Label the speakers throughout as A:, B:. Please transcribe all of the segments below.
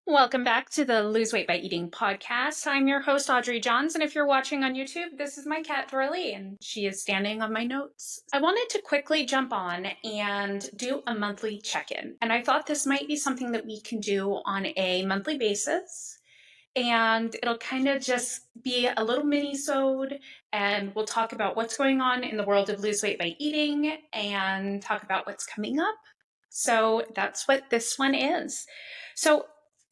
A: Welcome back to the Lose Weight by Eating podcast. I'm your host, Audrey Johns, and if you're watching on YouTube, this is my cat, Dorley, and she is standing on my notes. I wanted to quickly jump on and do a monthly check-in, and I thought this might be something that we can do on a monthly basis, and it'll kind of just be a little mini-sode, and we'll talk about what's going on in the world of Lose Weight by Eating and talk about what's coming up. So that's what this one is. So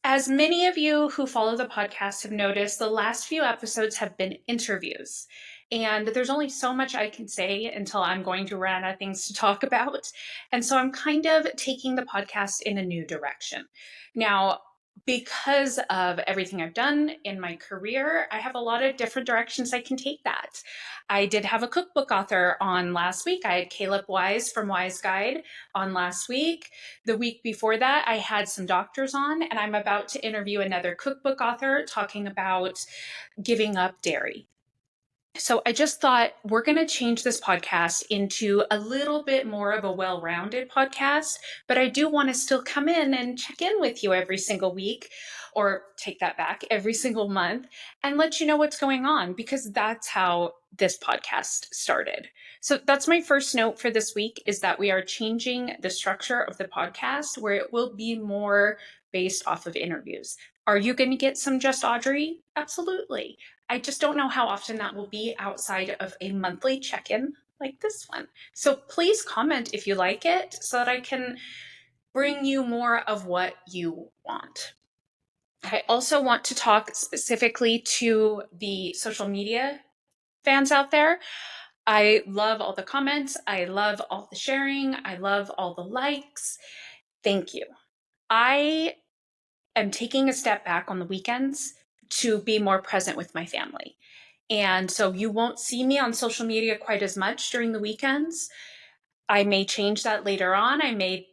A: as many of you who follow the podcast have noticed, the last few episodes have been interviews. And there's only so much I can say until I'm going to run out of things to talk about. And so I'm kind of taking the podcast in a new direction. Now, because of everything I've done in my career, I have a lot of different directions I can take that. I did have a cookbook author on last week. I had Caleb Wise from Wise Guide on last week. The week before that, I had some doctors on, and I'm about to interview another cookbook author talking about giving up dairy. So I just thought we're going to change this podcast into a little bit more of a well-rounded podcast, but I do want to still come in and check in with you every single week, or take that back, every single month, and let you know what's going on, because that's how this podcast started. So that's my first note for this week, is that we are changing the structure of the podcast where it will be more based off of interviews. Are you going to get some Just Audrey? Absolutely. I just don't know how often that will be outside of a monthly check-in like this one. So please comment if you like it so that I can bring you more of what you want. I also want to talk specifically to the social media fans out there. I love all the comments. I love all the sharing. I love all the likes. Thank you. I am taking a step back on the weekends to be more present with my family. And so you won't see me on social media quite as much during the weekends. I may change that later on. I may,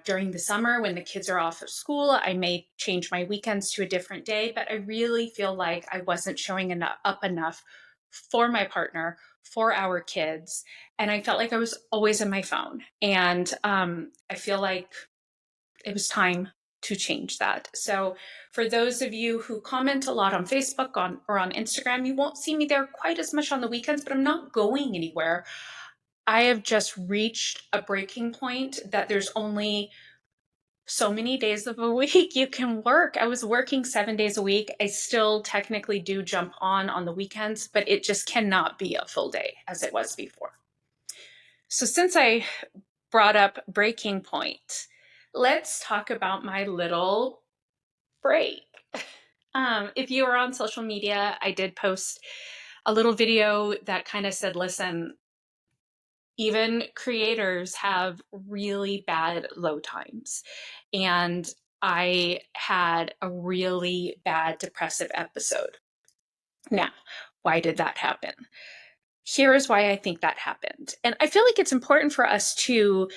A: during the summer when the kids are off of school, I may change my weekends to a different day. But I really feel like I wasn't showing up enough for my partner, for our kids. And I felt like I was always on my phone. And I feel like it was time to change that. So for those of you who comment a lot on Facebook or on Instagram, you won't see me there quite as much on the weekends, but I'm not going anywhere. I have just reached a breaking point that there's only so many days of a week you can work. I was working 7 days a week. I still technically do jump on the weekends, but it just cannot be a full day as it was before. So since I brought up breaking point, let's talk about my little break. If you are on social media, I did post a little video that kind of said, listen, even creators have really bad low times. And I had a really bad depressive episode. Now, why did that happen? Here is why I think that happened. And I feel like it's important for us to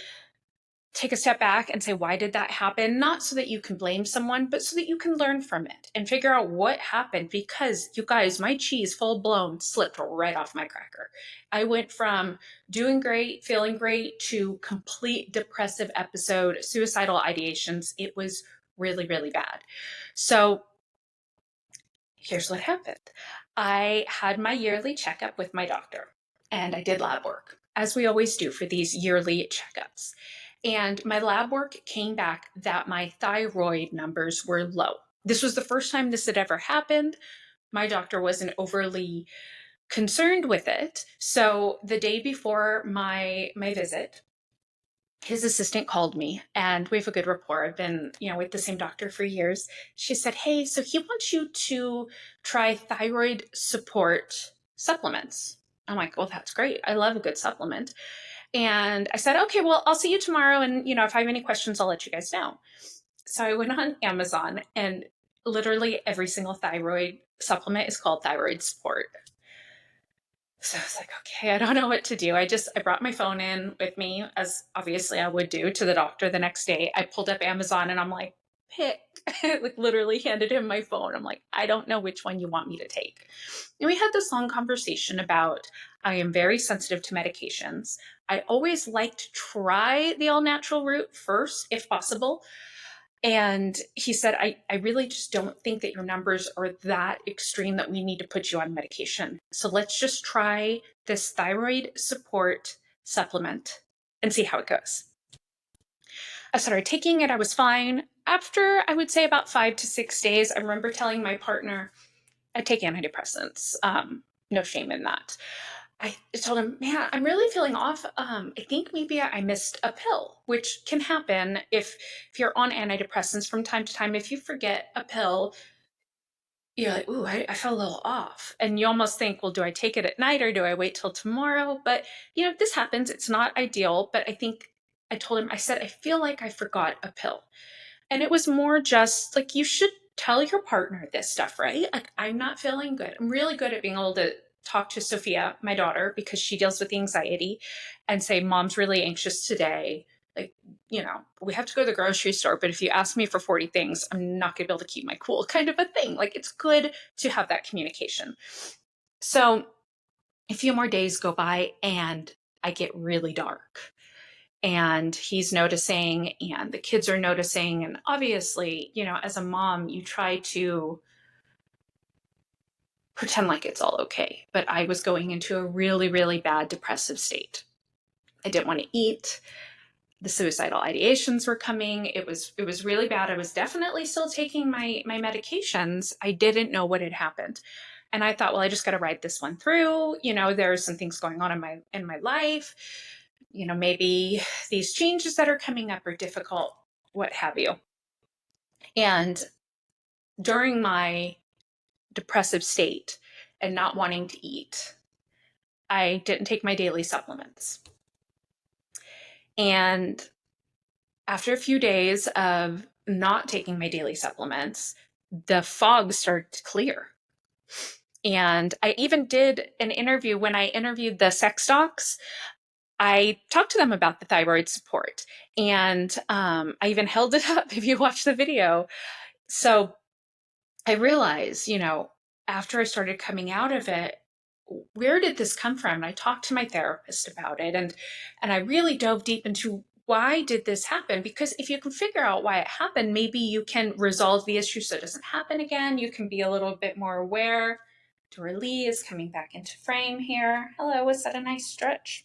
A: take a step back and say, why did that happen? Not so that you can blame someone, but so that you can learn from it and figure out what happened. Because you guys, my cheese full blown slipped right off my cracker. I went from doing great, feeling great, to complete depressive episode, suicidal ideations. It was really, really bad. So here's what happened. I had my yearly checkup with my doctor, and I did lab work, as we always do for these yearly checkups. And my lab work came back that my thyroid numbers were low. This was the first time this had ever happened. My doctor wasn't overly concerned with it. So the day before my visit, his assistant called me, and we have a good rapport. I've been, with the same doctor for years. She said, hey, so he wants you to try thyroid support supplements. I'm like, well, that's great. I love a good supplement. And I said, okay, well, I'll see you tomorrow. And, if I have any questions, I'll let you guys know. So I went on Amazon, and literally every single thyroid supplement is called thyroid support. So I was like, okay, I don't know what to do. I brought my phone in with me, as obviously I would do, to the doctor the next day. I pulled up Amazon and I'm like, pick. Like literally handed him my phone. I'm like, I don't know which one you want me to take. And we had this long conversation about, I am very sensitive to medications. I always like to try the all natural route first, if possible. And he said, I really just don't think that your numbers are that extreme that we need to put you on medication. So let's just try this thyroid support supplement and see how it goes. I started taking it. I was fine. After, I would say, about 5 to 6 days, I remember telling my partner, I take antidepressants. No shame in that. I told him, man, I'm really feeling off. I think maybe I missed a pill, which can happen if you're on antidepressants from time to time. If you forget a pill, you're like, ooh, I felt a little off. And you almost think, well, do I take it at night or do I wait till tomorrow? But, this happens. It's not ideal. But I think I told him, I said, I feel like I forgot a pill. And it was more just like, you should tell your partner this stuff, right? Like, I'm not feeling good. I'm really good at being able to talk to Sophia, my daughter, because she deals with anxiety, and say, Mom's really anxious today. Like, we have to go to the grocery store, but if you ask me for 40 things, I'm not going to be able to keep my cool, kind of a thing. Like, it's good to have that communication. So a few more days go by and I get really dark. And he's noticing, and the kids are noticing. And obviously, as a mom, you try to pretend like it's all okay. But I was going into a really, really bad depressive state. I didn't want to eat. The suicidal ideations were coming. It was really bad. I was definitely still taking my medications. I didn't know what had happened. And I thought, well, I just got to ride this one through. There are some things going on in my life. Maybe these changes that are coming up are difficult, what have you. And during my depressive state and not wanting to eat, I didn't take my daily supplements. And after a few days of not taking my daily supplements, the fog started to clear. And I even did an interview when I interviewed the sex docs. I talked to them about the thyroid support, and I even held it up if you watch the video. So I realized, after I started coming out of it, where did this come from? And I talked to my therapist about it, and I really dove deep into why did this happen? Because if you can figure out why it happened, maybe you can resolve the issue so it doesn't happen again. You can be a little bit more aware. Dora Lee is coming back into frame here. Hello, was that a nice stretch?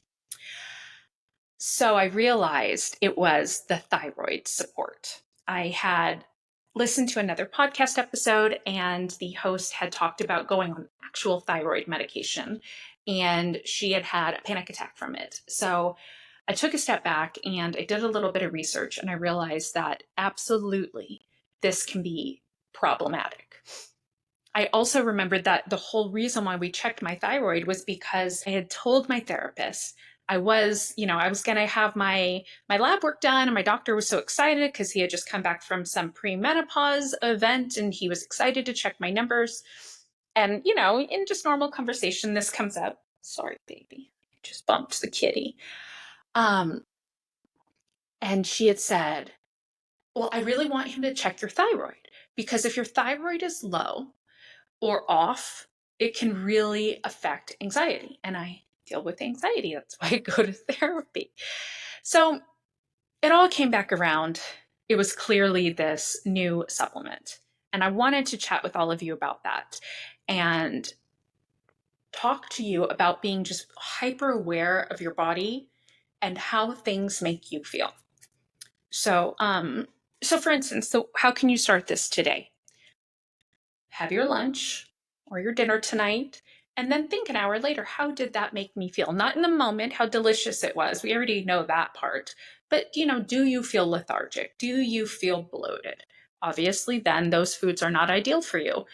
A: So I realized it was the thyroid support. I had listened to another podcast episode, and the host had talked about going on actual thyroid medication, and she had had a panic attack from it. So I took a step back and I did a little bit of research, and I realized that absolutely this can be problematic. I also remembered that the whole reason why we checked my thyroid was because I had told my therapist I was going to have my lab work done, and my doctor was so excited because he had just come back from some premenopause event and he was excited to check my numbers. And, in just normal conversation, this comes up. Sorry, baby. I just bumped the kitty. And she had said, well, I really want him to check your thyroid, because if your thyroid is low or off, it can really affect anxiety. And I deal with anxiety. That's why I go to therapy. So it all came back around. It was clearly this new supplement. And I wanted to chat with all of you about that and talk to you about being just hyper aware of your body and how things make you feel. So, for instance, how can you start this today? Have your lunch or your dinner tonight, and then think an hour later, how did that make me feel? Not in the moment, how delicious it was. We already know that part. But, do you feel lethargic? Do you feel bloated? Obviously, then those foods are not ideal for you.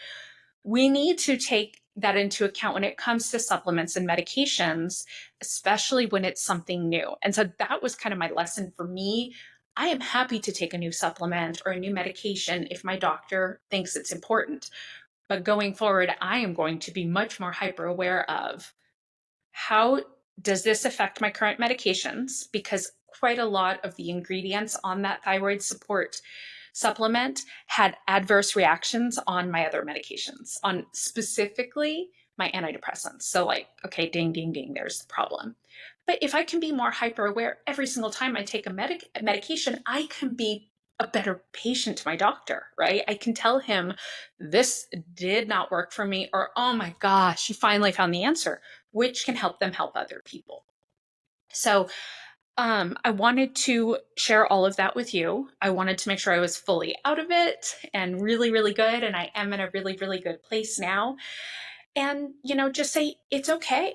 A: We need to take that into account when it comes to supplements and medications, especially when it's something new. And so that was kind of my lesson for me. I am happy to take a new supplement or a new medication if my doctor thinks it's important. But going forward, I am going to be much more hyper aware of how does this affect my current medications, because quite a lot of the ingredients on that thyroid support supplement had adverse reactions on my other medications, on specifically my antidepressants. So okay, ding, ding, ding, there's the problem. But if I can be more hyper aware every single time I take a medication, I can be a better patient to my doctor, right? I can tell him this did not work for me, or oh my gosh, you finally found the answer, which can help them help other people. So I wanted to share all of that with you. I wanted to make sure I was fully out of it and really, really good. And I am in a really, really good place now. And, just say it's okay.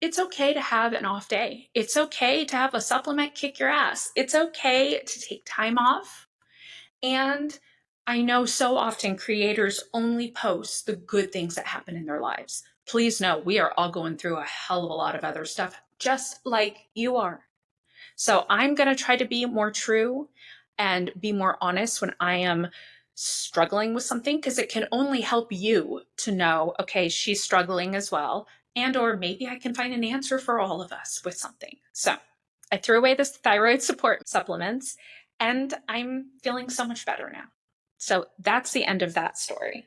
A: It's okay to have an off day. It's okay to have a supplement kick your ass. It's okay to take time off. And I know so often creators only post the good things that happen in their lives. Please know we are all going through a hell of a lot of other stuff, just like you are. So I'm going to try to be more true and be more honest when I am struggling with something, because it can only help you to know, okay, she's struggling as well. And or maybe I can find an answer for all of us with something. So I threw away this thyroid support supplements and I'm feeling so much better now. So that's the end of that story.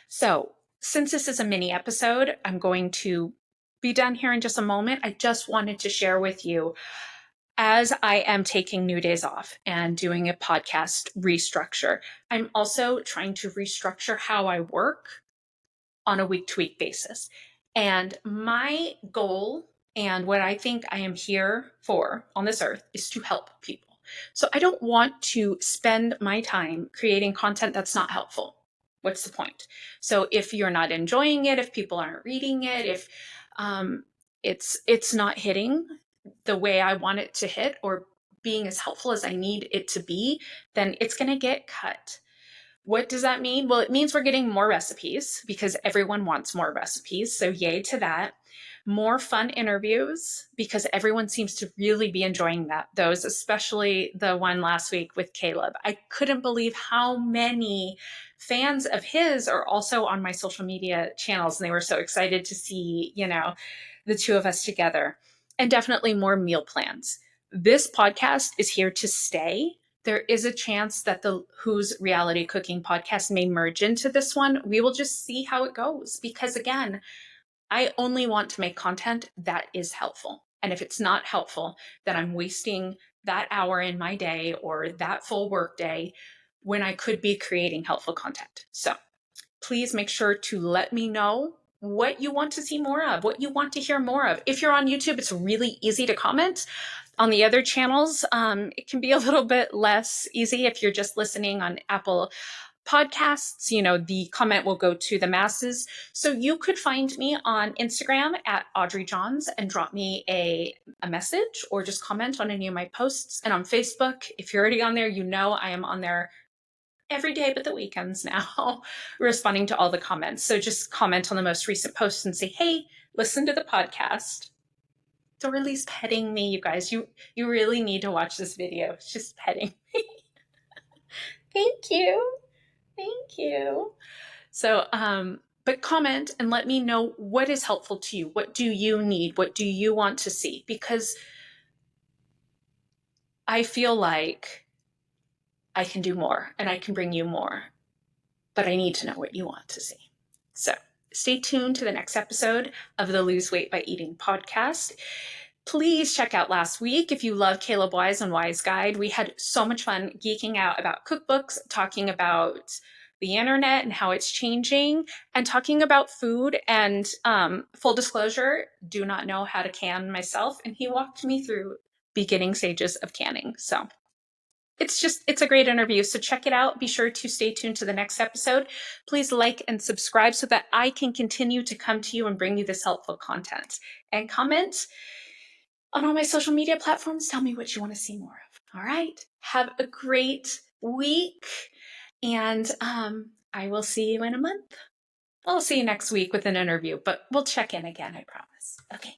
A: So since this is a mini episode, I'm going to be done here in just a moment. I just wanted to share with you, as I am taking new days off and doing a podcast restructure, I'm also trying to restructure how I work on a week-to-week basis. And my goal and what I think I am here for on this earth is to help people. So I don't want to spend my time creating content that's not helpful. What's the point? So if you're not enjoying it, if people aren't reading it, if it's not hitting the way I want it to hit or being as helpful as I need it to be, then it's going to get cut. What does that mean? Well, it means we're getting more recipes because everyone wants more recipes. So yay to that. More fun interviews because everyone seems to really be enjoying those, especially the one last week with Caleb. I couldn't believe how many fans of his are also on my social media channels. And they were so excited to see, the two of us together. And definitely more meal plans. This podcast is here to stay. There is a chance that the Who's Reality Cooking podcast may merge into this one. We will just see how it goes because, again, I only want to make content that is helpful. And if it's not helpful, then I'm wasting that hour in my day or that full work day when I could be creating helpful content. So please make sure to let me know what you want to see more of, what you want to hear more of. If you're on YouTube, it's really easy to comment. On the other channels, it can be a little bit less easy. If you're just listening on Apple Podcasts, the comment will go to the masses. So you could find me on Instagram at Audrey Johns and drop me a message or just comment on any of my posts. And on Facebook, if you're already on there, I am on there every day but the weekends now, responding to all the comments. So just comment on the most recent posts and say, hey, listen to the podcast. Or at least petting me, you guys. You really need to watch this video. It's just petting me. Thank you. Thank you. So, but comment and let me know what is helpful to you. What do you need? What do you want to see? Because I feel like I can do more and I can bring you more, but I need to know what you want to see. So stay tuned to the next episode of the Lose Weight by Eating podcast. Please check out last week if you love Caleb Wise and Wise Guide. We had so much fun geeking out about cookbooks, talking about the internet and how it's changing, and talking about food. And full disclosure, do not know how to can myself. And he walked me through beginning stages of canning. So it's a great interview. So check it out. Be sure to stay tuned to the next episode. Please like and subscribe so that I can continue to come to you and bring you this helpful content. And comment on all my social media platforms. Tell me what you want to see more of. All right. Have a great week. And I will see you in a month. I'll see you next week with an interview, but we'll check in again, I promise. Okay.